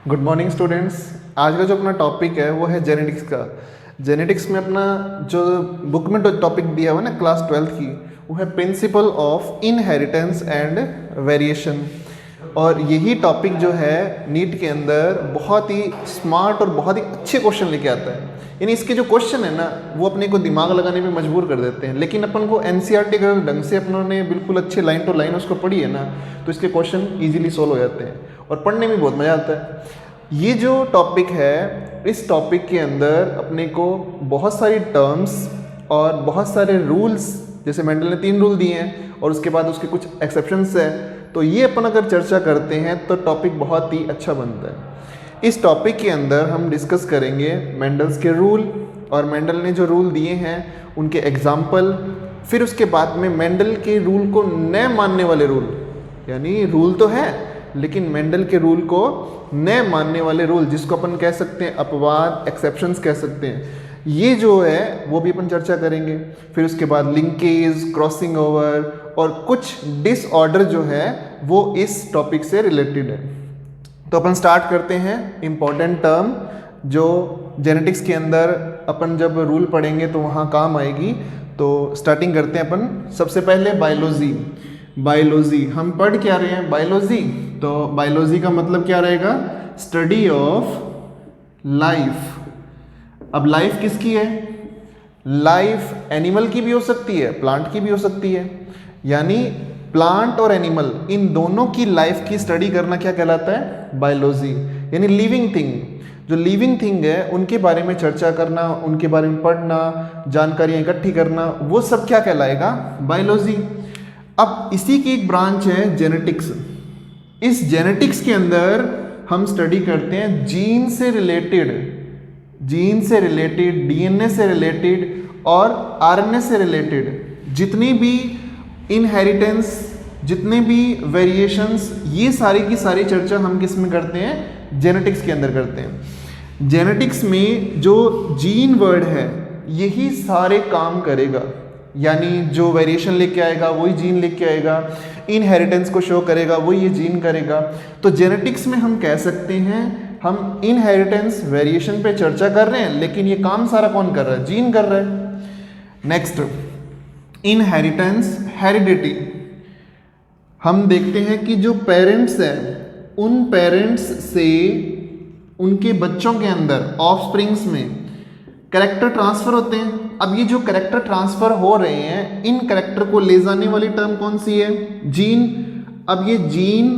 Good morning students. आज का जो अपना टॉपिक है वो है जेनेटिक्स का। जेनेटिक्स में अपना जो बुक में जो टॉपिक दिया हुआ है ना क्लास 12th की, वो है principle of inheritance and variation. और यही टॉपिक जो है नीट के अंदर बहुत ही स्मार्ट और बहुत ही अच्छे क्वेश्चन लेके आता है। यानी इसके जो क्वेश्चन है ना वो अपने को दिमाग लगाने पे मजबूर कर देते हैं, लेकिन अपन को एनसीईआरटी का ढंग से अपनों ने बिल्कुल अच्छे लाइन टू लाइन उसको पढ़ी है ना, तो इसके क्वेश्चन ईजिली सोल्व हो जाते हैं और पढ़ने में बहुत मज़ा आता है। ये जो टॉपिक है, इस टॉपिक के अंदर अपने को बहुत सारी टर्म्स और बहुत सारे रूल्स, जैसे मेंडल ने 3 रूल दिए हैं और उसके बाद उसके कुछ एक्सेप्शंस है, तो ये अपन अगर चर्चा करते हैं तो टॉपिक बहुत ही अच्छा बनता है। इस टॉपिक के अंदर हम डिस्कस करेंगे मेंडल्स के रूल और मेंडल ने जो रूल दिए हैं उनके एग्जाम्पल, फिर उसके बाद में मेंडल के रूल को न मानने वाले रूल, यानी रूल तो है लेकिन मेंडल के रूल को न मानने वाले रूल, जिसको अपन कह सकते हैं अपवाद, एक्सेप्शंस कह सकते हैं, ये जो है वो भी अपन चर्चा करेंगे। फिर उसके बाद लिंकेज, क्रॉसिंग ओवर और कुछ डिसऑर्डर जो है वो इस टॉपिक से रिलेटेड है। तो अपन स्टार्ट करते हैं। इम्पॉर्टेंट टर्म जो जेनेटिक्स के अंदर अपन जब रूल पढ़ेंगे तो वहाँ काम आएगी। तो स्टार्टिंग करते हैं अपन। सबसे पहले बायोलॉजी। बायोलॉजी हम पढ़ क्या रहे हैं? बायोलॉजी। तो बायोलॉजी का मतलब क्या रहेगा? Study of life. अब लाइफ किसकी है? लाइफ एनिमल की भी हो सकती है, प्लांट की भी हो सकती है। यानी प्लांट और एनिमल, इन दोनों की लाइफ की स्टडी करना क्या कहलाता है? बायोलॉजी। यानी लिविंग थिंग, जो लिविंग थिंग है उनके बारे में चर्चा करना, उनके बारे में पढ़ना, जानकारियाँ इकट्ठी करना, वो सब क्या कहलाएगा? बायोलॉजी। अब इसी की एक ब्रांच है जेनेटिक्स। इस जेनेटिक्स के अंदर हम स्टडी करते हैं जीन से रिलेटेड, डीएनए से रिलेटेड और आरएनए से रिलेटेड जितनी भी इनहेरिटेंस, जितने भी वेरिएशंस, ये सारी की सारी चर्चा हम किस में करते हैं? जेनेटिक्स के अंदर करते हैं। जेनेटिक्स में जो जीन वर्ड है यही सारे काम करेगा, यानी जो वेरिएशन लेके आएगा वही जीन लेके आएगा, इनहेरिटेंस को शो करेगा वही ये जीन करेगा। तो जेनेटिक्स में हम कह सकते हैं हम इनहेरिटेंस, वेरिएशन पे चर्चा कर रहे हैं, लेकिन ये काम सारा कौन कर रहा है? जीन कर रहा है। Next, inheritance, heredity. हम देखते हैं कि जो पेरेंट्स हैं उन पेरेंट्स से उनके बच्चों के अंदर, ऑफस्प्रिंग्स में कैरेक्टर ट्रांसफर होते हैं। अब ये जो कैरेक्टर ट्रांसफर हो रहे हैं, इन कैरेक्टर को ले जाने वाली टर्म कौन सी है? जीन। अब ये जीन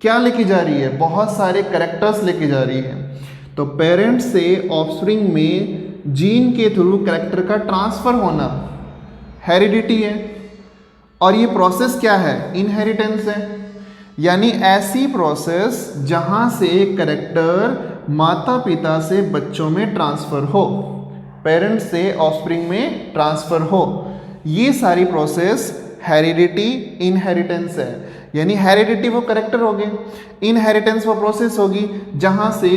क्या लेके जा रही है? बहुत सारे कैरेक्टर्स लेके जा रही है। तो पेरेंट्स से ऑफस्प्रिंग में जीन के थ्रू कैरेक्टर का ट्रांसफर होना हेरिडिटी है। और ये प्रोसेस क्या है? इनहेरिटेंस है। यानी ऐसी प्रोसेस जहां से कैरेक्टर माता पिता से बच्चों में ट्रांसफर हो, पेरेंट्स से ऑफस्प्रिंग में ट्रांसफर हो, ये सारी प्रोसेस हेरिडिटी, इनहेरिटेंस है। यानी हेरिडिटी वो कैरेक्टर हो गए, इनहेरिटेंस वो प्रोसेस होगी जहां से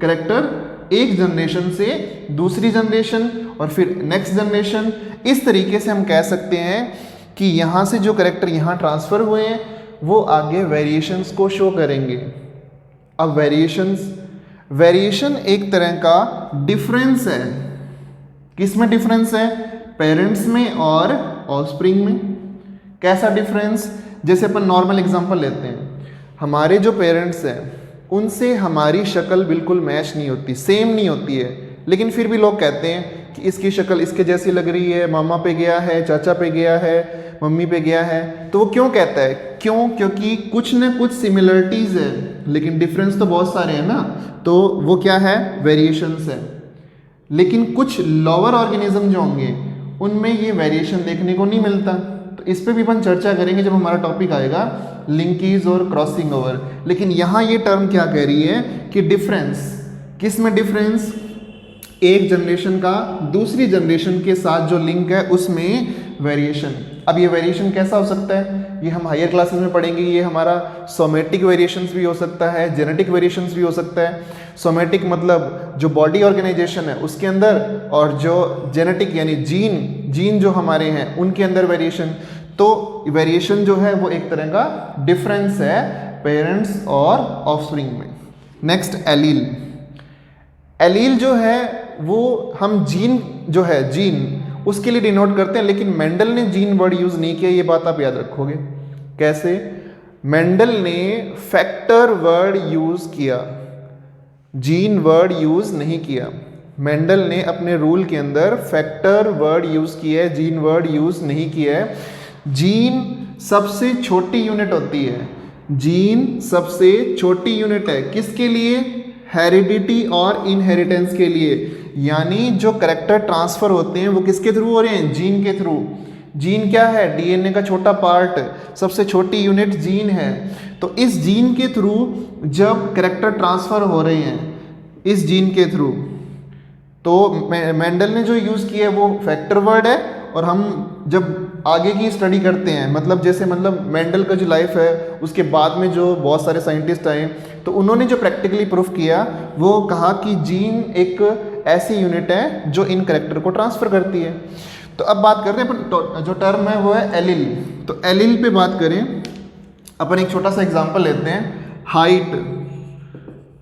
कैरेक्टर एक जनरेशन से दूसरी जनरेशन और फिर नेक्स्ट जनरेशन, इस तरीके से हम कह सकते हैं कि यहाँ से जो कैरेक्टर यहाँ ट्रांसफर हुए हैं वो आगे वेरिएशंस को शो करेंगे। अब वेरिएशन एक तरह का डिफरेंस है। किस में डिफरेंस है? पेरेंट्स में और ऑफस्प्रिंग में। कैसा डिफरेंस? जैसे अपन नॉर्मल एग्जांपल लेते हैं, हमारे जो पेरेंट्स हैं उनसे हमारी शक्ल बिल्कुल मैच नहीं होती, सेम नहीं होती है, लेकिन फिर भी लोग कहते हैं कि इसकी शक्ल इसके जैसी लग रही है, मामा पे गया है, चाचा पे गया है, मम्मी पे गया है। तो वो क्यों कहता है? क्यों? क्योंकि कुछ न कुछ सिमिलरिटीज है, लेकिन डिफरेंस तो बहुत सारे हैं ना। तो वो क्या है? वेरिएशंस है। लेकिन कुछ लोअर ऑर्गेनिज्म जो होंगे उनमें ये वेरिएशन देखने को नहीं मिलता। तो इस पे भी अपन चर्चा करेंगे जब हमारा टॉपिक आएगा लिंकेज और क्रॉसिंग ओवर। लेकिन यहाँ ये टर्म क्या कह रही है कि डिफरेंस। किस में डिफरेंस? एक जनरेशन का दूसरी जनरेशन के साथ जो लिंक है उसमें वेरिएशन। अब ये वेरिएशन कैसा हो सकता है? ये हम हायर क्लासेस में पढ़ेंगे। ये हमारा सोमेटिक वेरिएशंस भी हो सकता है, जेनेटिक वेरिएशंस भी हो सकता है। सोमेटिक मतलब जो बॉडी ऑर्गेनाइजेशन है उसके अंदर, और जो जेनेटिक यानी जीन जो हमारे हैं उनके अंदर वेरिएशन। तो वेरिएशन जो है वो एक तरह का डिफरेंस है पेरेंट्स और ऑफस्प्रिंग में। Next allele. एलील जो है वो हम जीन जो है जीन उसके लिए डिनोट करते हैं, लेकिन मेंडल ने जीन वर्ड यूज़ नहीं किया, ये बात आप याद रखोगे। कैसे? मेंडल ने फैक्टर वर्ड यूज़ किया, जीन वर्ड यूज़ नहीं किया। मेंडल ने अपने रूल के अंदर फैक्टर वर्ड यूज़ किया है, जीन वर्ड यूज़ नहीं किया है। जीन सबसे छोटी यूनिट होती है, जीन सबसे छोटी यूनिट है किसके लिए? हेरिडिटी और इनहेरिटेंस के लिए। यानी जो करैक्टर ट्रांसफ़र होते हैं वो किसके थ्रू हो रहे हैं? जीन के थ्रू। जीन क्या है? डीएनए का छोटा पार्ट, सबसे छोटी यूनिट जीन है। तो इस जीन के थ्रू जब करैक्टर ट्रांसफ़र हो रहे हैं इस जीन के थ्रू, तो मेंडल ने जो यूज़ किया है वो फैक्टर वर्ड है। और हम जब आगे की स्टडी करते हैं, मतलब जैसे मतलब मेंडल का जो लाइफ है उसके बाद में जो बहुत सारे साइंटिस्ट आए, तो उन्होंने जो प्रैक्टिकली प्रूफ किया वो कहा कि जीन एक ऐसी यूनिट है जो इन करैक्टर को ट्रांसफ़र करती है। तो अब बात कर रहे हैं अपन, जो टर्म है वो है एलील। तो एलील पे बात करें अपन, एक छोटा सा एग्जांपल लेते हैं। हाइट,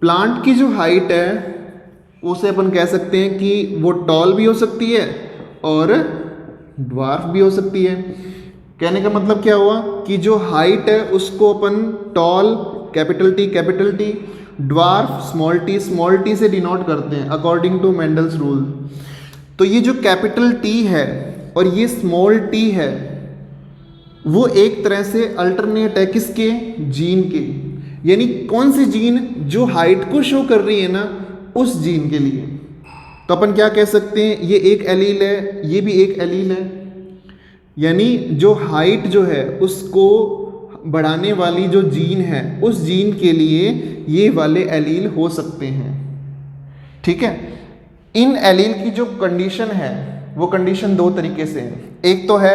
प्लांट की जो हाइट है उसे अपन कह सकते हैं कि वो टॉल भी हो सकती है और ड्वार्फ भी हो सकती है। कहने का मतलब क्या हुआ कि जो हाइट है उसको अपन tall capital T, dwarf small T से डिनोट करते हैं अकॉर्डिंग टू मेंडल्स रूल। तो ये जो कैपिटल टी है और ये स्मॉल टी है वो एक तरह से अल्टरनेट है किसके? जीन के। यानी कौन सी जीन? जो हाइट को शो कर रही है ना, उस जीन के लिए। तो अपन क्या कह सकते हैं? ये एक एलील है, ये भी एक एलील है। यानी जो हाइट जो है उसको बढ़ाने वाली जो जीन है उस जीन के लिए ये वाले एलील हो सकते हैं। ठीक है। इन एलील की जो कंडीशन है वो कंडीशन दो तरीके से है। एक तो है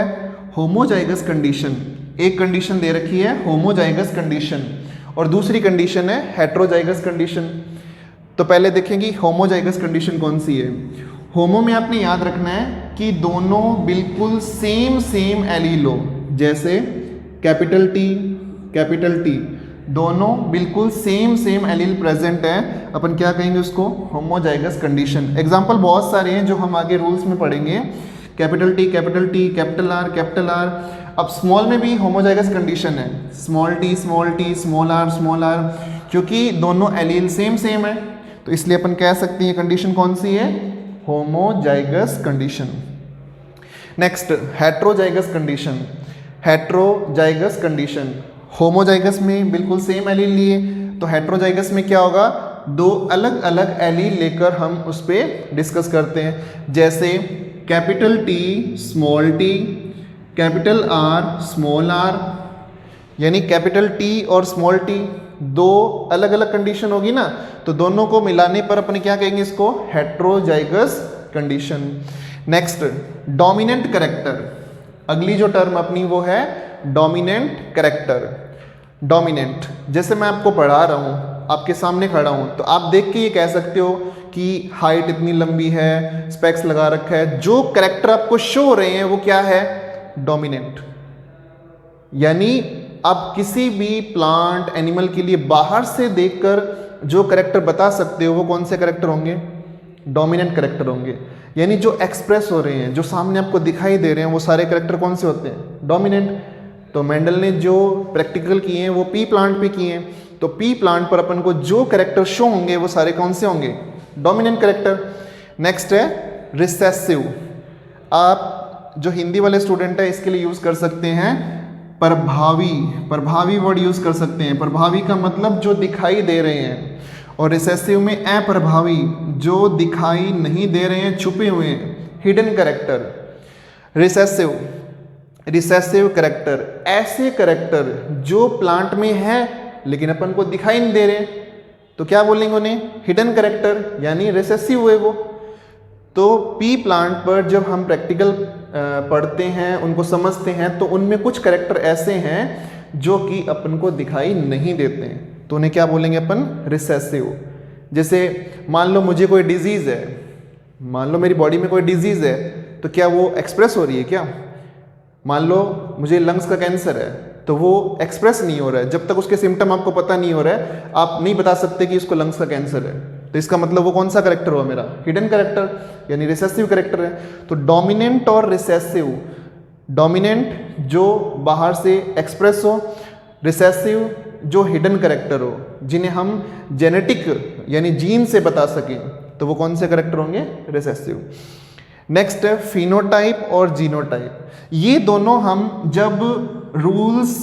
होमोजाइगस कंडीशन, एक कंडीशन दे रखी है होमोजाइगस कंडीशन, और दूसरी कंडीशन है हेट्रोजाइगस कंडीशन। तो पहले देखेंगे होमोजाइगस कंडीशन कौन सी है। होमो में आपने याद रखना है कि दोनों बिल्कुल सेम एलील हो, जैसे कैपिटल टी दोनों बिल्कुल सेम एलील प्रेजेंट है, अपन क्या कहेंगे उसको? Homozygous condition. एग्जांपल बहुत सारे हैं जो हम आगे रूल्स में पढ़ेंगे। Capital T, capital are. अब स्मॉल में भी होमोजाइगस कंडीशन है, स्मॉल टी, स्मॉल आर, क्योंकि दोनों एलील सेम है, तो इसलिए अपन कह सकते हैं कंडीशन कौन सी है? Homozygous condition. Next heterozygous condition. Homozygous में बिल्कुल सेम एलील लिए, तो हेट्रोजाइगस में क्या होगा? दो अलग अलग एलील लेकर हम उस पर डिस्कस करते हैं। जैसे capital T, small T, capital R, small R. यानी कैपिटल टी और स्मॉल टी दो अलग अलग कंडीशन होगी ना, तो दोनों को मिलाने पर अपन क्या कहेंगे? इसको heterozygous condition. Next dominant character. अगली जो टर्म अपनी वो है डोमिनेंट कैरेक्टर। डोमिनेंट, जैसे मैं आपको पढ़ा रहा हूँ, आपके सामने खड़ा हूँ, तो आप देख के ये कह सकते हो कि हाइट इतनी लंबी है, स्पेक्स लगा रखा है। जो कैरेक्टर आपको शो हो रहे हैं वो क्या है? डोमिनेंट। यानी आप किसी भी प्लांट एनिमल के लिए बाहर से देखकर जो कैरेक्टर बता सकते हो वो कौन से कैरेक्टर होंगे? डोमिनेंट कैरेक्टर होंगे। यानी जो एक्सप्रेस हो रहे हैं, जो सामने आपको दिखाई दे रहे हैं, वो सारे कैरेक्टर कौन से होते हैं? डोमिनेंट। तो मेंडल ने जो प्रैक्टिकल किए हैं वो पी प्लांट पे किए हैं, तो पी प्लांट पर अपन को जो कैरेक्टर शो होंगे वो सारे कौन से होंगे? Dominant character. नेक्स्ट है रिसेसिव। आप जो हिंदी वाले स्टूडेंट है इसके लिए यूज़ कर सकते हैं प्रभावी वर्ड यूज़ कर सकते हैं। प्रभावी का मतलब जो दिखाई दे रहे हैं, और रिसेसिव में अप्रभावी, जो दिखाई नहीं दे रहे हैं, छुपे हुए हैं, हिडन कैरेक्टर। रिसेसिव कैरेक्टर, ऐसे कैरेक्टर जो प्लांट में है लेकिन अपन को दिखाई नहीं दे रहे, तो क्या बोलेंगे उन्हें? हिडन कैरेक्टर, यानी रिसेसिव हुए वो। तो पी प्लांट पर जब हम प्रैक्टिकल पढ़ते हैं, उनको समझते हैं, तो उनमें कुछ कैरेक्टर ऐसे हैं जो कि अपन को दिखाई नहीं देते हैं, तो उन्हें क्या बोलेंगे अपन? रिसेसिव। जैसे मान लो मुझे कोई डिजीज़ है, मान लो मेरी बॉडी में कोई डिजीज़ है, तो क्या वो एक्सप्रेस हो रही है क्या? मान लो मुझे लंग्स का कैंसर है, तो वो एक्सप्रेस नहीं हो रहा है। जब तक उसके सिम्टम आपको पता नहीं हो रहा है, आप नहीं बता सकते कि इसको लंग्स का कैंसर है। तो इसका मतलब वो कौन सा करेक्टर हुआ मेरा? हिडन करेक्टर, यानी रिसेसिव करेक्टर है। तो डोमिनेंट और रिसेसिव, डोमिनेंट जो बाहर से एक्सप्रेस हो, रिसेसिव जो हिडन करेक्टर हो, जिन्हें हम जेनेटिक यानी जीन से बता सकें, तो वो कौन से करेक्टर होंगे? रिसेसिव। नेक्स्ट है फिनोटाइप और जीनोटाइप। ये दोनों हम जब रूल्स,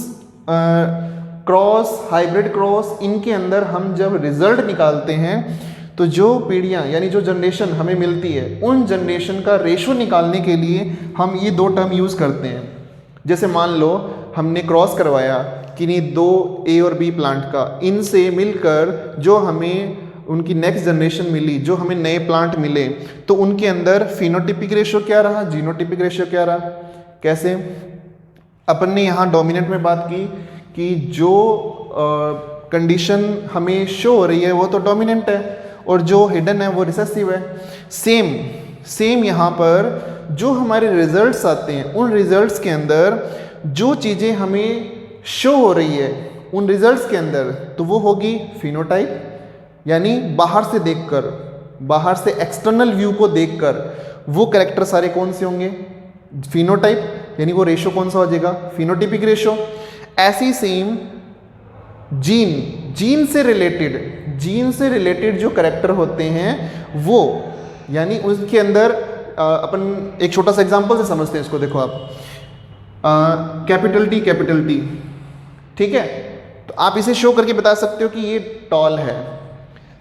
क्रॉस, हाइब्रिड क्रॉस, इनके अंदर हम जब रिजल्ट निकालते हैं, तो जो पीढ़ियाँ यानी जो जनरेशन हमें मिलती है, उन जनरेशन का रेशो निकालने के लिए हम ये दो टर्म यूज़ करते हैं। जैसे मान लो हमने क्रॉस करवाया किन्हीं दो ए और बी प्लांट का, इनसे मिलकर जो हमें उनकी नेक्स्ट जनरेशन मिली, जो हमें नए प्लांट मिले, तो उनके अंदर फिनोटिपिक रेशो क्या रहा, जीनोटिपिक रेशो क्या रहा। कैसे? अपन ने यहाँ डोमिनेंट में बात की कि जो कंडीशन हमें शो हो रही है वो तो डोमिनेंट है, और जो हिडन है वो रिसेसिव है। सेम यहाँ पर जो हमारे रिजल्ट्स आते हैं, उन रिजल्ट्स के अंदर जो चीज़ें हमें शो हो रही है उन रिजल्ट्स के अंदर, तो वो होगी फिनोटाइप, यानी बाहर से देखकर, बाहर से एक्सटर्नल व्यू को देखकर वो कैरेक्टर सारे कौन से होंगे? फिनोटाइप, यानी वो रेशो कौन सा हो जाएगा? Phenotypic ratio. ऐसी सेम जीन से रिलेटेड जो कैरेक्टर होते हैं वो, यानी उसके अंदर अपन एक छोटा सा एग्जांपल से समझते हैं इसको। देखो आप, कैपिटल टी, ठीक है, तो आप इसे शो करके बता सकते हो कि ये टॉल है।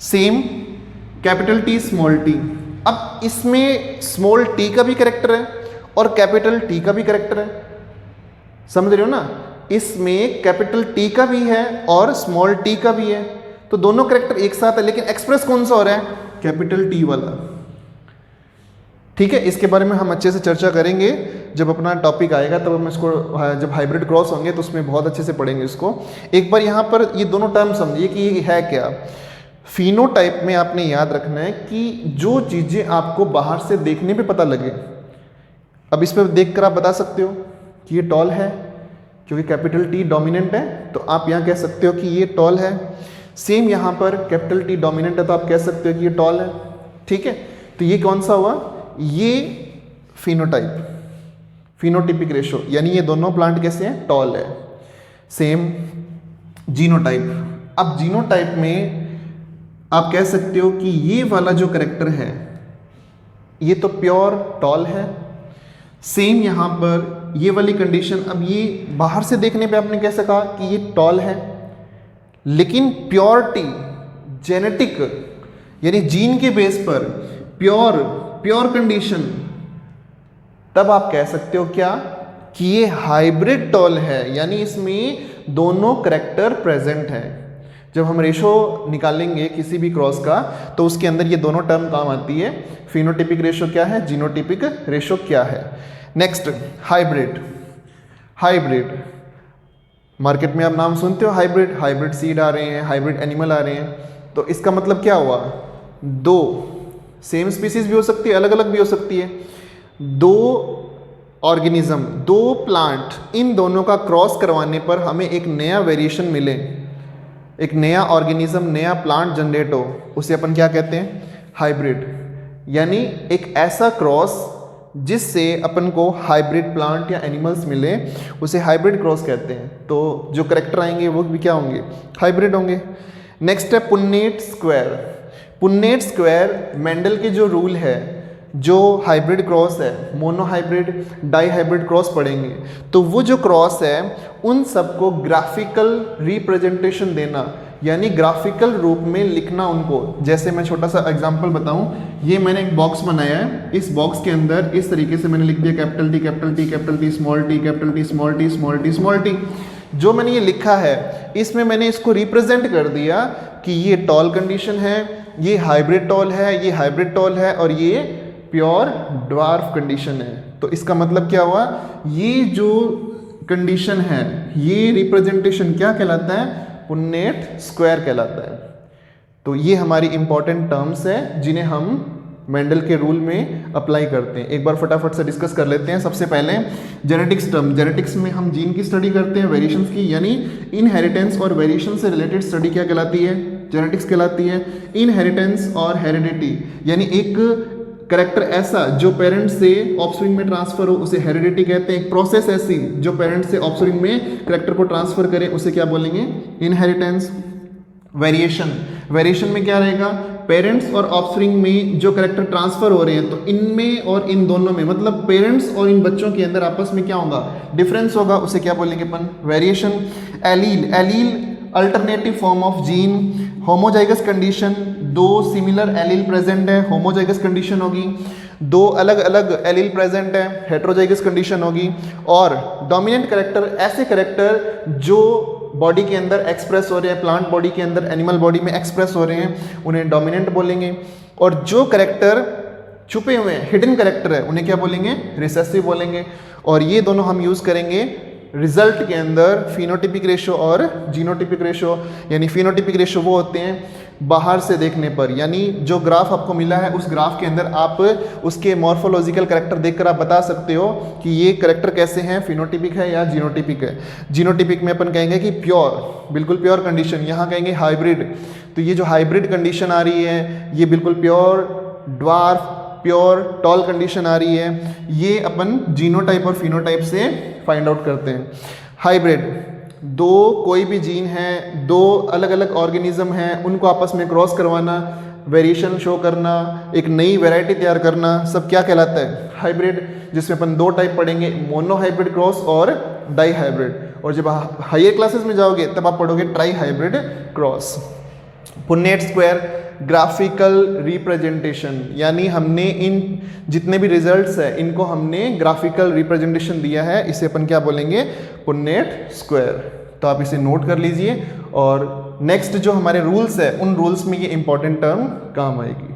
Same capital T, small T. अब इसमें स्मॉल टी का भी कैरेक्टर है और कैपिटल टी का भी कैरेक्टर है, समझ रहे हो ना? इसमें कैपिटल टी का भी है और स्मॉल टी का भी है, तो दोनों कैरेक्टर एक साथ है, लेकिन एक्सप्रेस कौन सा हो रहा है? कैपिटल टी वाला। ठीक है, इसके बारे में हम अच्छे से चर्चा करेंगे जब अपना टॉपिक आएगा, तब हम इसको, जब हाइब्रिड क्रॉस होंगे तो उसमें बहुत अच्छे से पढ़ेंगे इसको। एक बार यहाँ पर ये दोनों टर्म समझिए कि ये है क्या। फिनोटाइप में आपने याद रखना है कि जो चीज़ें आपको बाहर से देखने पे पता लगे, अब इस पर देख कर आप बता सकते हो कि ये टॉल है, क्योंकि कैपिटल टी डोमिनेंट है, तो आप यहाँ कह सकते हो कि ये टॉल है। सेम यहाँ पर कैपिटल टी डोमिनेंट है, तो आप कह सकते हो कि ये टॉल है। ठीक है, तो ये कौन सा हुआ? ये फिनोटाइप, फिनोटिपिक रेशो, यानी ये दोनों प्लांट कैसे हैं? टॉल है। Same genotype. अब जीनोटाइप में आप कह सकते हो कि ये वाला जो करेक्टर है ये तो प्योर टॉल है। सेम यहाँ पर ये वाली कंडीशन, अब ये बाहर से देखने पे आपने कैसे कहा कि ये टॉल है, लेकिन प्योरिटी, जेनेटिक यानी जीन के बेस पर प्योर कंडीशन, तब आप कह सकते हो क्या? कि ये हाइब्रिड टॉल है, यानी इसमें दोनों करेक्टर प्रेजेंट है। जब हम रेशो निकालेंगे किसी भी क्रॉस का, तो उसके अंदर ये दोनों टर्म काम आती है। फिनोटिपिक रेशो क्या है, जीनोटिपिक रेशो क्या है। नेक्स्ट, हाइब्रिड मार्केट में आप नाम सुनते हो, हाइब्रिड सीड आ रहे हैं, हाइब्रिड एनिमल आ रहे हैं। तो इसका मतलब क्या हुआ? दो सेम स्पीसीज भी हो सकती है, अलग अलग भी हो सकती है। दो ऑर्गेनिज्म, दो प्लांट, इन दोनों का क्रॉस करवाने पर हमें एक नया वेरिएशन मिले, एक नया ऑर्गेनिज्म, नया प्लांट जनरेट हो, उसे अपन क्या कहते हैं? हाइब्रिड। यानी एक ऐसा क्रॉस जिससे अपन को हाइब्रिड प्लांट या एनिमल्स मिले, उसे हाइब्रिड क्रॉस कहते हैं। तो जो करेक्टर आएंगे वो भी क्या होंगे? हाइब्रिड होंगे। नेक्स्ट है पुन्नेट स्क्वायर। मेंडल के जो रूल है, जो हाइब्रिड क्रॉस है, मोनोहाइब्रिड, डाईहाइब्रिड क्रॉस पढ़ेंगे, तो वो जो क्रॉस है उन सबको ग्राफिकल रिप्रेजेंटेशन देना, यानी ग्राफिकल रूप में लिखना उनको। जैसे मैं छोटा सा एग्जांपल बताऊं, ये मैंने एक बॉक्स बनाया है, इस बॉक्स के अंदर इस तरीके से मैंने लिख दिया capital T, capital T, capital T, small T, capital T, small T, small T, small T. जो मैंने ये लिखा है, इसमें मैंने इसको रिप्रेजेंट कर दिया कि ये टॉल कंडीशन है, ये हाइब्रिड टॉल है, ये हाइब्रिड टॉल है, और ये प्योर ड्वार्फ कंडीशन है। तो इसका मतलब क्या हुआ? ये जो कंडीशन है, ये रिप्रेजेंटेशन क्या कहलाता है? पुन्नेट स्क्वायर कहलाता है। तो ये हमारी इंपॉर्टेंट टर्म्स है जिन्हें हम मेंडल के रूल में अप्लाई करते हैं। एक बार फटाफट से डिस्कस कर लेते हैं। सबसे पहले जेनेटिक्स टर्म, जेनेटिक्स में हम जीन की स्टडी करते हैं, वेरिएशंस की, यानी इनहेरिटेंस और वेरिएशन से रिलेटेड स्टडी क्या कहलाती है, जेनेटिक्स कहलाती है। इनहेरिटेंस और हेरिडिटी, यानी एक करेक्टर ऐसा जो पेरेंट्स से ऑफस्प्रिंग में ट्रांसफर हो उसे हेरिडिटी कहते हैं। एक प्रोसेस ऐसी जो पेरेंट्स से ऑफस्प्रिंग में करेक्टर को ट्रांसफर करे उसे क्या बोलेंगे, इनहेरिटेंस। वेरिएशन, वेरिएशन में क्या रहेगा, पेरेंट्स और ऑफस्प्रिंग में जो करेक्टर ट्रांसफर हो रहे हैं तो इनमें और इन दोनों में, मतलब पेरेंट्स और इन बच्चों के अंदर आपस में क्या होगा, डिफरेंस होगा, उसे क्या बोलेंगे अपन, variation. Allele, allele alternative form of gene. Homozygous condition, दो सिमिलर एलील प्रेजेंट है, होमोजाइगस कंडीशन होगी। दो अलग अलग एलील प्रेजेंट है, हेट्रोजाइगस कंडीशन होगी। और डोमिनेंट करेक्टर, ऐसे करेक्टर जो बॉडी के अंदर एक्सप्रेस हो रहे हैं, प्लांट बॉडी के अंदर, एनिमल बॉडी में एक्सप्रेस हो रहे हैं, उन्हें डोमिनेंट बोलेंगे। और जो करेक्टर छुपे हुए हैं, हिडन करेक्टर है, उन्हें क्या बोलेंगे, रिसेसिव बोलेंगे। और ये दोनों हम यूज़ करेंगे रिजल्ट के अंदर, फिनोटिपिक रेशो और जीनोटिपिक रेशो। यानी फिनोटिपिक रेशो वो होते हैं बाहर से देखने पर, यानी जो ग्राफ आपको मिला है उस ग्राफ के अंदर आप उसके मॉर्फोलॉजिकल करेक्टर देखकर आप बता सकते हो कि ये करेक्टर कैसे हैं, फिनोटिपिक है या जीनोटिपिक है। जीनोटिपिक में अपन कहेंगे कि प्योर, बिल्कुल प्योर कंडीशन, यहाँ कहेंगे हाइब्रिड। तो ये जो हाइब्रिड कंडीशन आ रही है ये बिल्कुल pure, dwarf, pure, tall condition आ रही है, ये अपन जीनोटाइप और फिनोटाइप से फाइंड आउट करते हैं। हाइब्रिड, दो कोई भी जीन है, दो अलग अलग ऑर्गेनिज्म हैं, उनको आपस में क्रॉस करवाना, वेरिएशन शो करना, एक नई वैरायटी तैयार करना, सब क्या कहलाता है, हाइब्रिड। जिसमें अपन दो टाइप पढ़ेंगे, मोनो हाइब्रिड क्रॉस और डाई हाइब्रिड। और जब हायर क्लासेस में जाओगे तब आप पढ़ोगे try hybrid cross. पुन्नेट square, graphical representation, यानी हमने इन जितने भी रिजल्ट्स है इनको हमने ग्राफिकल रिप्रेजेंटेशन दिया है, इसे अपन क्या बोलेंगे, पुन्नेट स्क्वायर। तो आप इसे नोट कर लीजिए और नेक्स्ट जो हमारे रूल्स है उन रूल्स में ये इंपॉर्टेंट टर्म काम आएगी।